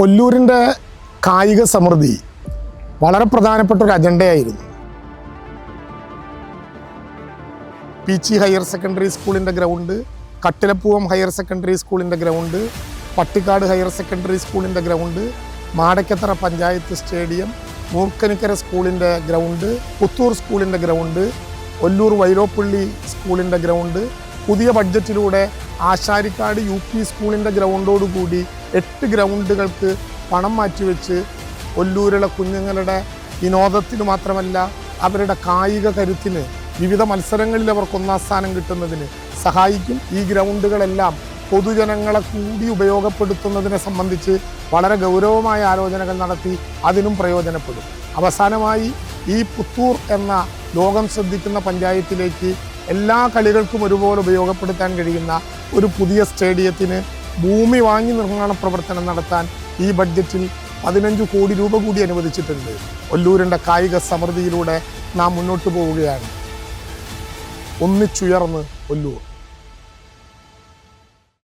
ഒല്ലൂരിൻ്റെ കായിക സമൃദ്ധി വളരെ പ്രധാനപ്പെട്ട ഒരു അജണ്ടയായിരുന്നു. പീച്ചി ഹയർ സെക്കൻഡറി സ്കൂളിൻ്റെ ഗ്രൗണ്ട്, കട്ടിലപ്പൂവം ഹയർ സെക്കൻഡറി സ്കൂളിൻ്റെ ഗ്രൗണ്ട്, പട്ടിക്കാട് ഹയർ സെക്കൻഡറി സ്കൂളിൻ്റെ ഗ്രൗണ്ട്, മാടക്കത്തറ പഞ്ചായത്ത് സ്റ്റേഡിയം, മൂർക്കനിക്കര സ്കൂളിൻ്റെ ഗ്രൗണ്ട്, പുത്തൂർ സ്കൂളിൻ്റെ ഗ്രൗണ്ട്, ഒല്ലൂർ വൈലോപ്പള്ളി സ്കൂളിൻ്റെ ഗ്രൗണ്ട്, പുതിയ ബഡ്ജറ്റിലൂടെ ആശാരിക്കാട് UP സ്കൂളിൻ്റെ ഗ്രൗണ്ടോടുകൂടി 8 ഗ്രൗണ്ടുകൾക്ക് പണം മാറ്റിവെച്ച് ഒല്ലൂരിലെ കുഞ്ഞുങ്ങളുടെ വിനോദത്തിന് മാത്രമല്ല അവരുടെ കായിക കരുത്തിന് വിവിധ മത്സരങ്ങളിൽ അവർക്ക് 1ാം സ്ഥാനം കിട്ടുന്നതിന് സഹായിക്കും. ഈ ഗ്രൗണ്ടുകളെല്ലാം പൊതുജനങ്ങളെ കൂടി ഉപയോഗപ്പെടുത്തുന്നതിനെ സംബന്ധിച്ച് വളരെ ഗൗരവമായ ആലോചനകൾ നടത്തി അതിനും പ്രയോജനപ്പെടും. അവസാനമായി ഈ പുത്തൂർ എന്ന ലോകം ശ്രദ്ധിക്കുന്ന പഞ്ചായത്തിലേക്ക് എല്ലാ കളികൾക്കും ഒരുപോലെ ഉപയോഗപ്പെടുത്താൻ കഴിയുന്ന ഒരു പുതിയ സ്റ്റേഡിയത്തിന് ഭൂമി വാങ്ങി നിർമ്മാണ പ്രവർത്തനം നടത്താൻ ഈ ബഡ്ജറ്റിൽ 15 കോടി രൂപ കൂടി അനുവദിച്ചിട്ടുണ്ട്. ഒല്ലൂരിൻ്റെ കായിക സമൃദ്ധിയിലൂടെ നാം മുന്നോട്ട് പോവുകയാണ്. ഒന്നിച്ചുയർന്ന് ഒല്ലൂർ.